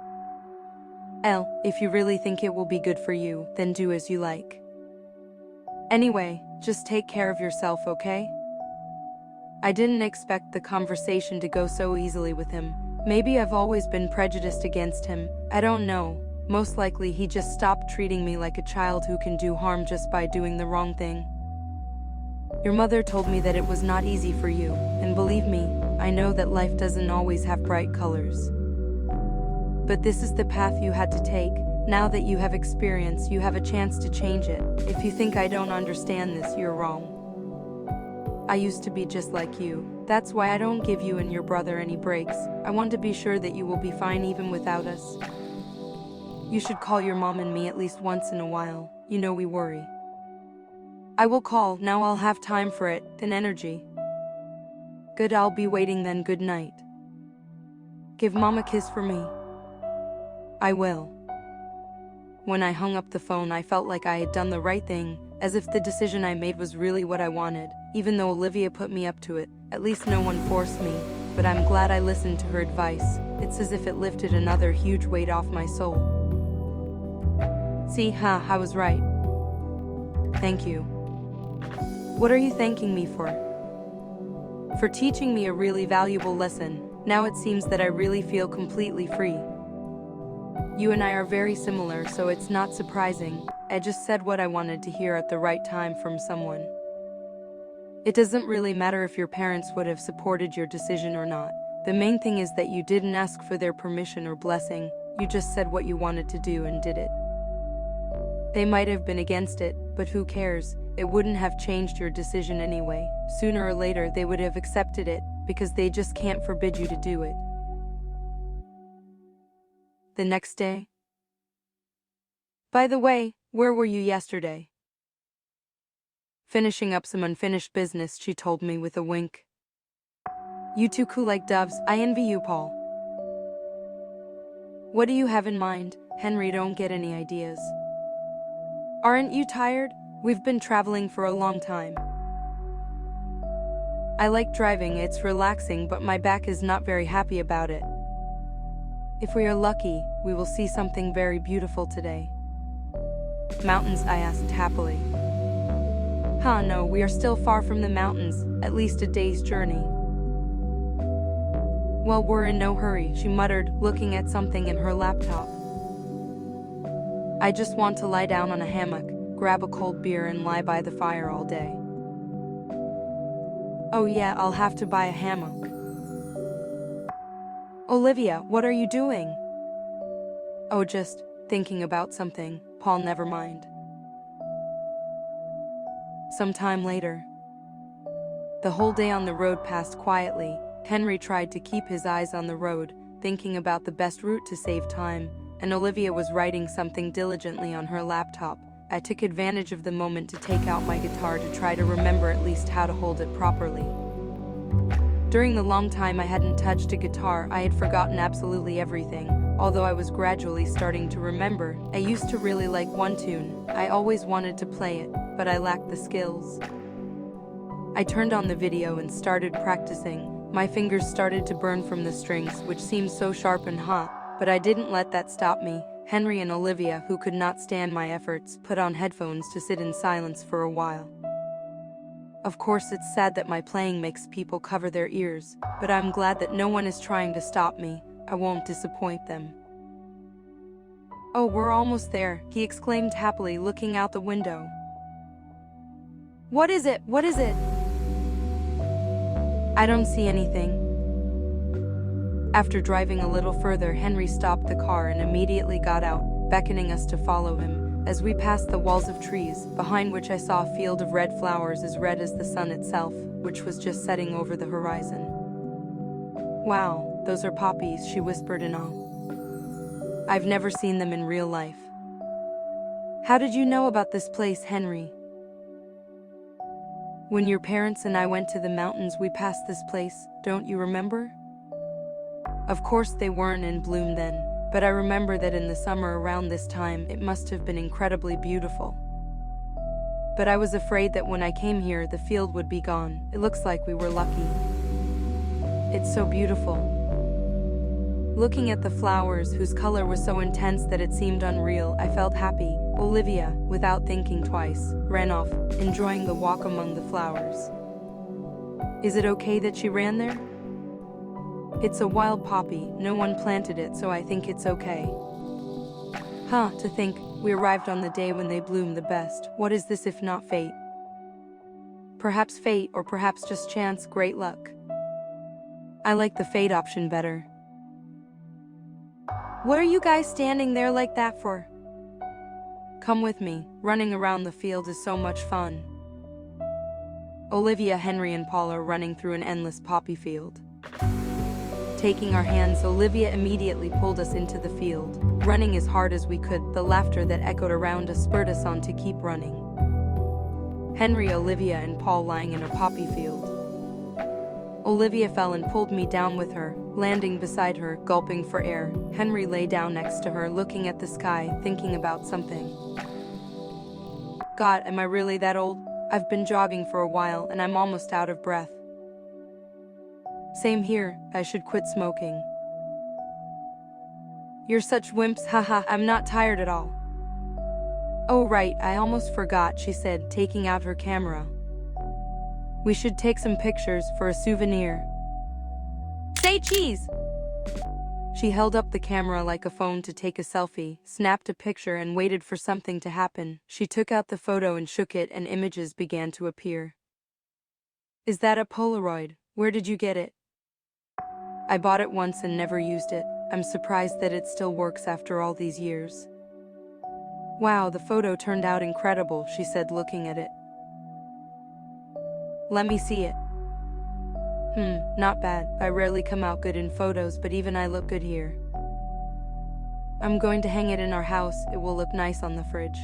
If you really think it will be good for you, then do as you like. Anyway, just take care of yourself, okay? I didn't expect the conversation to go so easily with him. Maybe I've always been prejudiced against him. I don't know. Most likely he just stopped treating me like a child who can do harm just by doing the wrong thing. Your mother told me that it was not easy for you, and believe me, I know that life doesn't always have bright colors. But this is the path you had to take. Now that you have experience, you have a chance to change it. If you think I don't understand this, you're wrong. I used to be just like you. That's why I don't give you and your brother any breaks. I want to be sure that you will be fine even without us. You should call your mom and me at least once in a while. You know we worry. I will call. Now I'll have time for it and energy. Good, I'll be waiting then. Good night. Give Mom a kiss for me. I will. When I hung up the phone, I felt like I had done the right thing, as if the decision I made was really what I wanted, even though Olivia put me up to it. At least no one forced me, but I'm glad I listened to her advice. It's as if it lifted another huge weight off my soul. See, I was right. Thank you. What are you thanking me for? For teaching me a really valuable lesson. Now it seems that I really feel completely free. You and I are very similar, so it's not surprising. I just said what I wanted to hear at the right time from someone. It doesn't really matter if your parents would have supported your decision or not. The main thing is that you didn't ask for their permission or blessing. You just said what you wanted to do and did it. They might have been against it, but who cares? It wouldn't have changed your decision anyway. Sooner or later they would have accepted it, because they just can't forbid you to do it. The next day. By the way, where were you yesterday? Finishing up some unfinished business, she told me with a wink. You two coo like doves. I envy you, Paul. What do you have in mind, Henry? Don't get any ideas. Aren't you tired? We've been traveling for a long time. I like driving, it's relaxing, but my back is not very happy about it. If we are lucky, we will see something very beautiful today. Mountains? I asked happily. No, we are still far from the mountains, at least a day's journey. Well, we're in no hurry, she muttered, looking at something in her laptop. I just want to lie down on a hammock, grab a cold beer and lie by the fire all day. Oh yeah, I'll have to buy a hammock. Olivia, what are you doing? Oh, just thinking about something. Paul, never mind. Some time later. The whole day on the road passed quietly. Henry tried to keep his eyes on the road, thinking about the best route to save time, and Olivia was writing something diligently on her laptop. I took advantage of the moment to take out my guitar to try to remember at least how to hold it properly. During the long time I hadn't touched a guitar, I had forgotten absolutely everything. Although I was gradually starting to remember, I used to really like one tune. I always wanted to play it, but I lacked the skills. I turned on the video and started practicing. My fingers started to burn from the strings, which seemed so sharp and hot, but I didn't let that stop me. Henry and Olivia, who could not stand my efforts, put on headphones to sit in silence for a while. Of course, it's sad that my playing makes people cover their ears, but I'm glad that no one is trying to stop me. I won't disappoint them. Oh, we're almost there, he exclaimed happily, looking out the window. What is it? What is it? I don't see anything. After driving a little further, Henry stopped the car and immediately got out, beckoning us to follow him. As we passed the walls of trees, behind which I saw a field of red flowers as red as the sun itself, which was just setting over the horizon. Wow, those are poppies, she whispered in awe. I've never seen them in real life. How did you know about this place, Henry? When your parents and I went to the mountains, we passed this place, don't you remember? Of course they weren't in bloom then, but I remember that in the summer around this time it must have been incredibly beautiful. But I was afraid that when I came here the field would be gone. It looks like we were lucky. It's so beautiful. Looking at the flowers, whose color was so intense that it seemed unreal, I felt happy. Olivia, without thinking twice, ran off, enjoying the walk among the flowers. Is it okay that she ran there? It's a wild poppy, no one planted it, so I think it's okay. To think, we arrived on the day when they bloom the best. What is this if not fate? Perhaps fate, or perhaps just chance, great luck. I like the fate option better. What are you guys standing there like that for? Come with me, running around the field is so much fun. Olivia, Henry and Paul are running through an endless poppy field. Taking our hands, Olivia immediately pulled us into the field. Running as hard as we could, the laughter that echoed around us spurred us on to keep running. Henry, Olivia and Paul lying in a poppy field. Olivia fell and pulled me down with her, landing beside her, gulping for air. Henry lay down next to her, looking at the sky, thinking about something. God, am I really that old? I've been jogging for a while and I'm almost out of breath. Same here, I should quit smoking. You're such wimps, haha, I'm not tired at all. Oh right, I almost forgot, she said, taking out her camera. We should take some pictures for a souvenir. Say cheese! She held up the camera like a phone to take a selfie, snapped a picture and waited for something to happen. She took out the photo and shook it and images began to appear. Is that a Polaroid? Where did you get it? I bought it once and never used it. I'm surprised that it still works after all these years. Wow, the photo turned out incredible, she said, looking at it. Let me see it. Not bad. I rarely come out good in photos, but even I look good here. I'm going to hang it in our house. It will look nice on the fridge.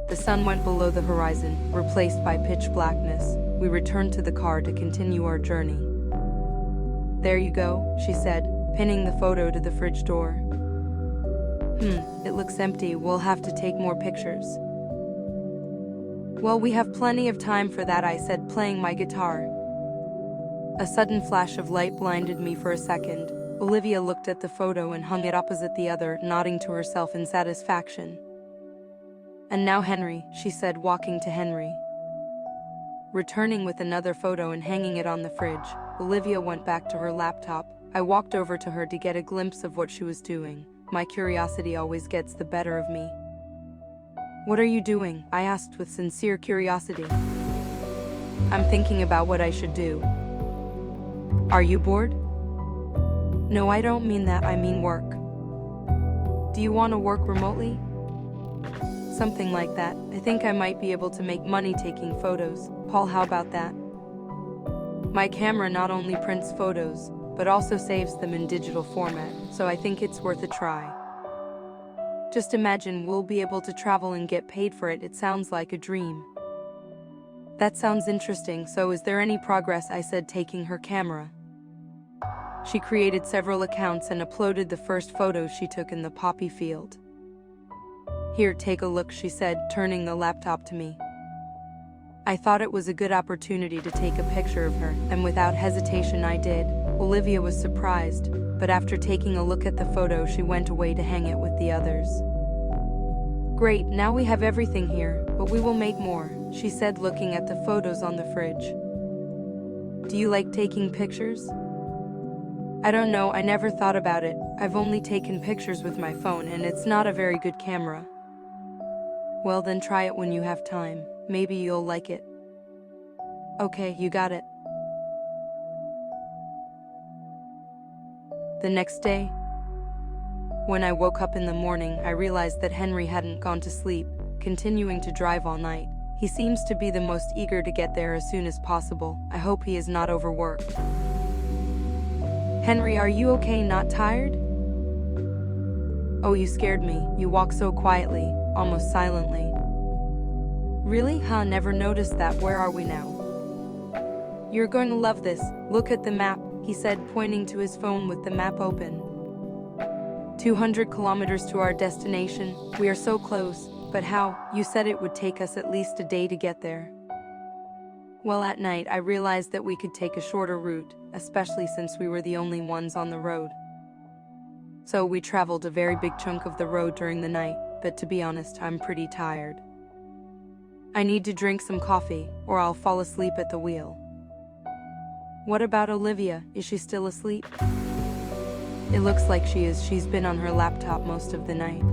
The sun went below the horizon, replaced by pitch blackness. We returned to the car to continue our journey. There you go, she said, pinning the photo to the fridge door. It looks empty. We'll have to take more pictures. Well, we have plenty of time for that, I said, playing my guitar. A sudden flash of light blinded me for a second. Olivia looked at the photo and hung it opposite the other, nodding to herself in satisfaction. And now Henry, she said, walking to Henry. Returning with another photo and hanging it on the fridge, Olivia went back to her laptop. I walked over to her to get a glimpse of what she was doing. My curiosity always gets the better of me. What are you doing? I asked with sincere curiosity. I'm thinking about what I should do. Are you bored? No, I don't mean that, I mean work. Do you want to work remotely? Something like that. I think I might be able to make money taking photos. Paul, how about that? My camera not only prints photos, but also saves them in digital format, so I think it's worth a try. Just imagine, we'll be able to travel and get paid for it. It sounds like a dream. That sounds interesting. So is there any progress? I said, taking her camera. She created several accounts and uploaded the first photos she took in the poppy field. Here, take a look, she said, turning the laptop to me. I thought it was a good opportunity to take a picture of her, and without hesitation I did. Olivia was surprised, but after taking a look at the photo, she went away to hang it with the others. Great, now we have everything here, but we will make more, she said, looking at the photos on the fridge. Do you like taking pictures? I don't know, I never thought about it. I've only taken pictures with my phone, and it's not a very good camera. Well, then try it when you have time. Maybe you'll like it. Okay, you got it. The next day, when I woke up in the morning, I realized that Henry hadn't gone to sleep, continuing to drive all night. He seems to be the most eager to get there as soon as possible. I hope he is not overworked. Henry, are you okay? Not tired? Oh, you scared me. You walk so quietly, almost silently. Really? Huh, never noticed that. Where are we now? You're going to love this. Look at the map, he said, pointing to his phone with the map open. 200 kilometers to our destination. We are so close. But how? You said it would take us at least a day to get there. Well, at night I realized that we could take a shorter route, especially since we were the only ones on the road. So we traveled a very big chunk of the road during the night, but to be honest, I'm pretty tired. I need to drink some coffee, or I'll fall asleep at the wheel. What about Olivia? Is she still asleep? It looks like she is. She's been on her laptop most of the night.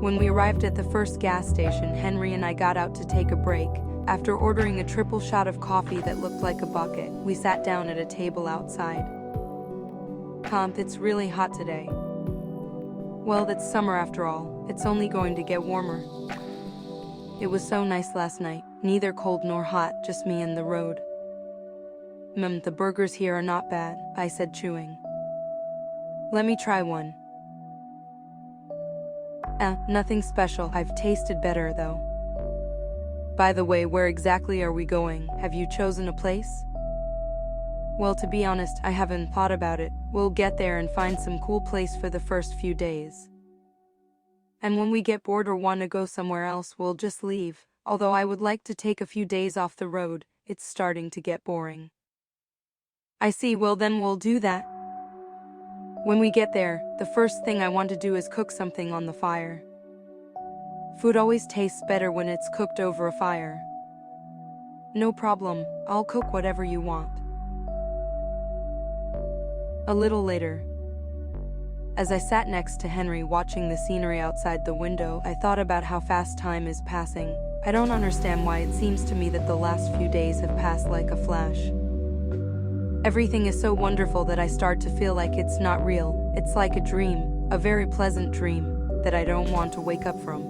When we arrived at the first gas station, Henry and I got out to take a break. After ordering a triple shot of coffee that looked like a bucket, we sat down at a table outside. It's really hot today. Well, it's summer after all. It's only going to get warmer. It was so nice last night, neither cold nor hot, just me and the road. The burgers here are not bad, I said, chewing. Let me try one. Nothing special. I've tasted better, though. By the way, where exactly are we going? Have you chosen a place? Well, to be honest, I haven't thought about it. We'll get there and find some cool place for the first few days. And when we get bored or want to go somewhere else, we'll just leave. Although I would like to take a few days off the road, it's starting to get boring. I see, well then we'll do that. When we get there, the first thing I want to do is cook something on the fire. Food always tastes better when it's cooked over a fire. No problem, I'll cook whatever you want. A little later, as I sat next to Henry watching the scenery outside the window, I thought about how fast time is passing. I don't understand why it seems to me that the last few days have passed like a flash. Everything is so wonderful that I start to feel like it's not real. It's like a dream, a very pleasant dream, that I don't want to wake up from.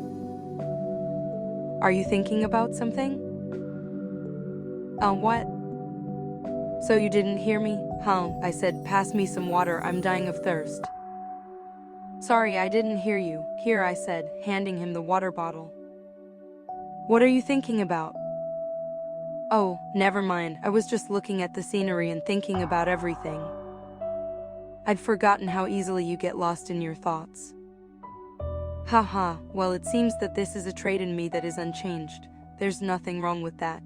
Are you thinking about something? What? So you didn't hear me? Huh? I said, pass me some water, I'm dying of thirst. Sorry, I didn't hear you. Here, I said, handing him the water bottle. What are you thinking about? Oh, never mind. I was just looking at the scenery and thinking about everything. I'd forgotten how easily you get lost in your thoughts. Haha, well, it seems that this is a trait in me that is unchanged. There's nothing wrong with that.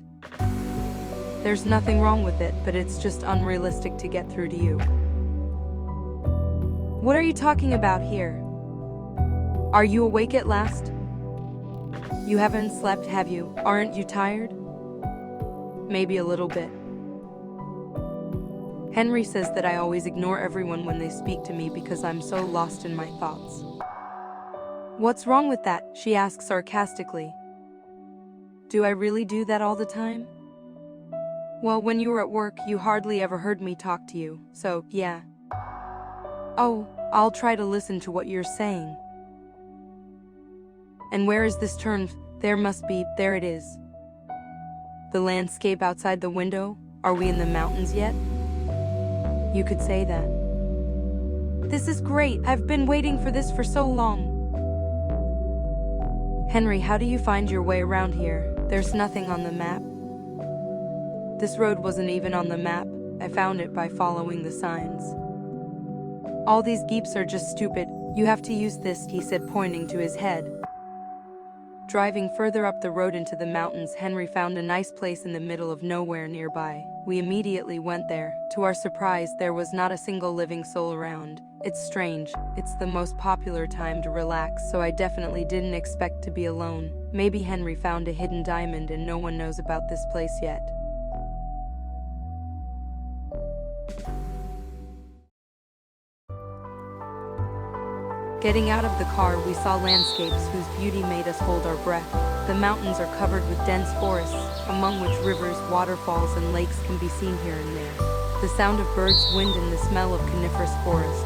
There's nothing wrong with it, but it's just unrealistic to get through to you. What are you talking about here? Are you awake at last? You haven't slept, have you? Aren't you tired? Maybe a little bit. Henry says that I always ignore everyone when they speak to me because I'm so lost in my thoughts. What's wrong with that? She asks sarcastically. Do I really do that all the time? Well, when you were at work, you hardly ever heard me talk to you, so, yeah. Oh, I'll try to listen to what you're saying. And where is this turn? There must be, there it is. The landscape outside the window? Are we in the mountains yet? You could say that. This is great, I've been waiting for this for so long. Henry, how do you find your way around here? There's nothing on the map. This road wasn't even on the map. I found it by following the signs. All these geeps are just stupid. You have to use this, he said, pointing to his head. Driving further up the road into the mountains, Henry found a nice place in the middle of nowhere nearby. We immediately went there. To our surprise, there was not a single living soul around. It's strange. It's the most popular time to relax, so I definitely didn't expect to be alone. Maybe Henry found a hidden diamond and no one knows about this place yet. Getting out of the car, we saw landscapes whose beauty made us hold our breath. The mountains are covered with dense forests, among which rivers, waterfalls, and lakes can be seen here and there. The sound of birds, wind, and the smell of coniferous forest.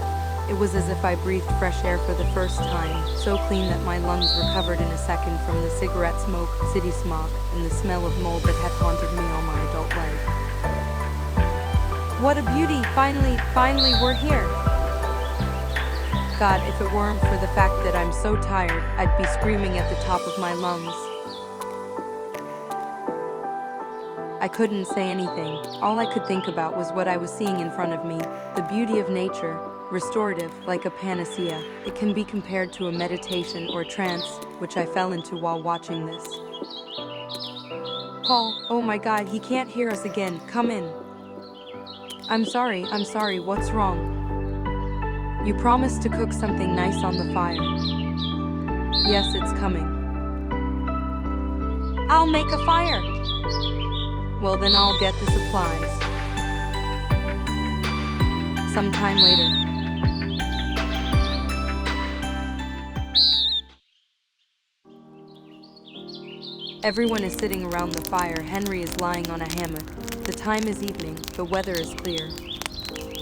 It was as if I breathed fresh air for the first time, so clean that my lungs recovered in a second from the cigarette smoke, city smog, and the smell of mold that had haunted me all my adult life. What a beauty! Finally, we're here! God, if it weren't for the fact that I'm so tired, I'd be screaming at the top of my lungs. I couldn't say anything. All I could think about was what I was seeing in front of me, the beauty of nature, restorative, like a panacea. It can be compared to a meditation or trance, which I fell into while watching this. Paul, oh my God, he can't hear us again. Come in. I'm sorry, what's wrong? You promised to cook something nice on the fire. Yes, it's coming. I'll make a fire. Well, then I'll get the supplies. Sometime later. Everyone is sitting around the fire. Henry is lying on a hammock. The time is evening. The weather is clear.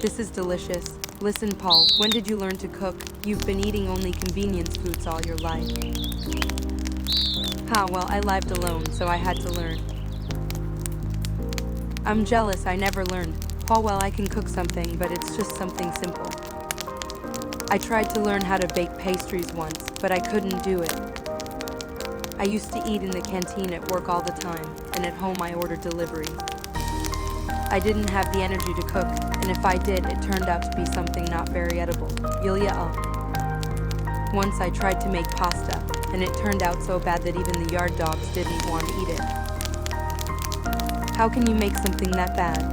This is delicious. Listen, Paul, when did you learn to cook? You've been eating only convenience foods all your life. Well, I lived alone, so I had to learn. I'm jealous, I never learned. Paul, well, I can cook something, but it's just something simple. I tried to learn how to bake pastries once, but I couldn't do it. I used to eat in the canteen at work all the time, and at home I ordered delivery. I didn't have the energy to cook, and if I did, it turned out to be something not very edible. Once I tried to make pasta, and it turned out so bad that even the yard dogs didn't want to eat it. How can you make something that bad?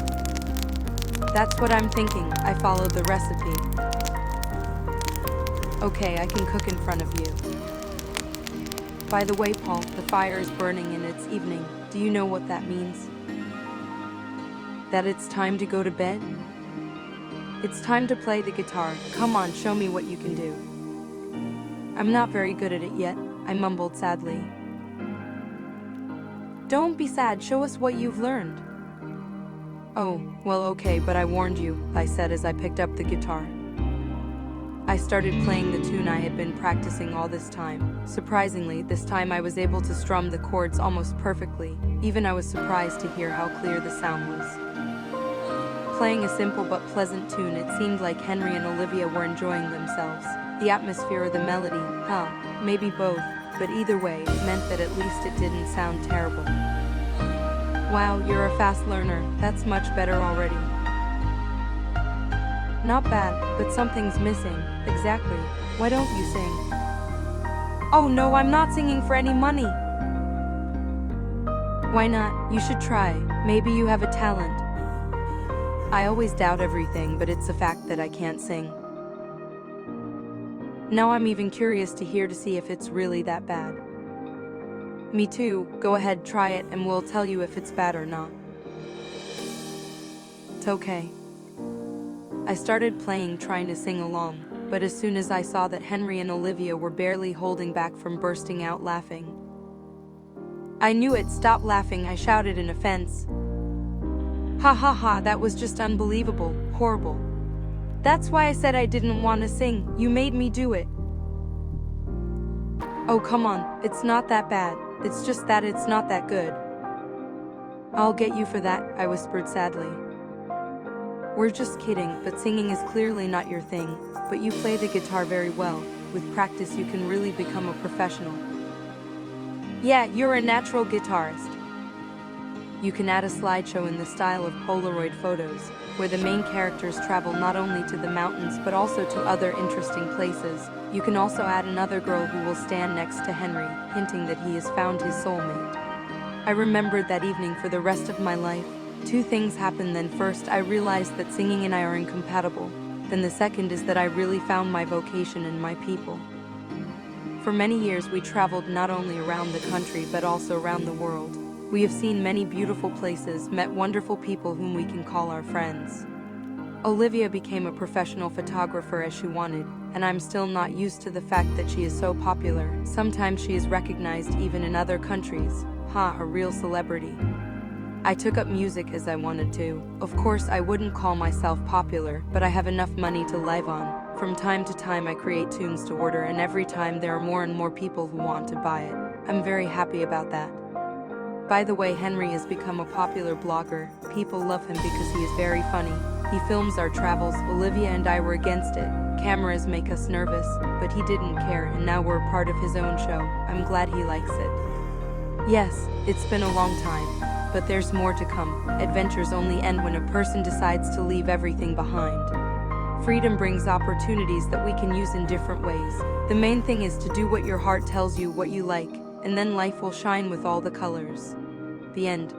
That's what I'm thinking. I followed the recipe. Okay, I can cook in front of you. By the way, Paul, the fire is burning and it's evening. Do you know what that means? That it's time to go to bed? It's time to play the guitar. Come on, show me what you can do. I'm not very good at it yet, I mumbled sadly. Don't be sad, show us what you've learned. Oh, well okay, but I warned you, I said as I picked up the guitar. I started playing the tune I had been practicing all this time. Surprisingly, this time I was able to strum the chords almost perfectly. Even I was surprised to hear how clear the sound was. Playing a simple but pleasant tune, it seemed like Henry and Olivia were enjoying themselves. The atmosphere or the melody, maybe both, but either way, it meant that at least it didn't sound terrible. Wow, you're a fast learner. That's much better already. Not bad, but something's missing. Exactly. Why don't you sing? Oh no, I'm not singing for any money. Why not? You should try. Maybe you have a talent. I always doubt everything, but it's a fact that I can't sing. Now I'm even curious to see if it's really that bad. Me too. Go ahead, try it, and we'll tell you if it's bad or not. It's okay. I started playing, trying to sing along, but as soon as I saw that Henry and Olivia were barely holding back from bursting out laughing. I knew it. Stop laughing, I shouted in offense. Ha ha ha, that was just unbelievable, horrible. That's why I said I didn't want to sing. You made me do it. Oh come on, it's not that bad. It's just that it's not that good. I'll get you for that, I whispered sadly. We're just kidding, but singing is clearly not your thing, but you play the guitar very well. With practice you can really become a professional. Yeah, you're a natural guitarist. You can add a slideshow in the style of Polaroid photos, where the main characters travel not only to the mountains but also to other interesting places. You can also add another girl who will stand next to Henry, hinting that he has found his soulmate. I remembered that evening for the rest of my life. Two things happened then. First, I realized that singing and I are incompatible. Then the second is that I really found my vocation and my people. For many years we traveled not only around the country but also around the world. We have seen many beautiful places, met wonderful people whom we can call our friends. Olivia became a professional photographer as she wanted, and I'm still not used to the fact that she is so popular. Sometimes she is recognized even in other countries. A real celebrity. I took up music as I wanted to. Of course, I wouldn't call myself popular, but I have enough money to live on. From time to time I create tunes to order, and every time there are more and more people who want to buy it. I'm very happy about that. By the way, Henry has become a popular blogger. People love him because he is very funny. He films our travels. Olivia and I were against it. Cameras make us nervous, but he didn't care, and now we're part of his own show. I'm glad he likes it. Yes, it's been a long time. But there's more to come. Adventures only end when a person decides to leave everything behind. Freedom brings opportunities that we can use in different ways. The main thing is to do what your heart tells you, what you like, and then life will shine with all the colors. The end.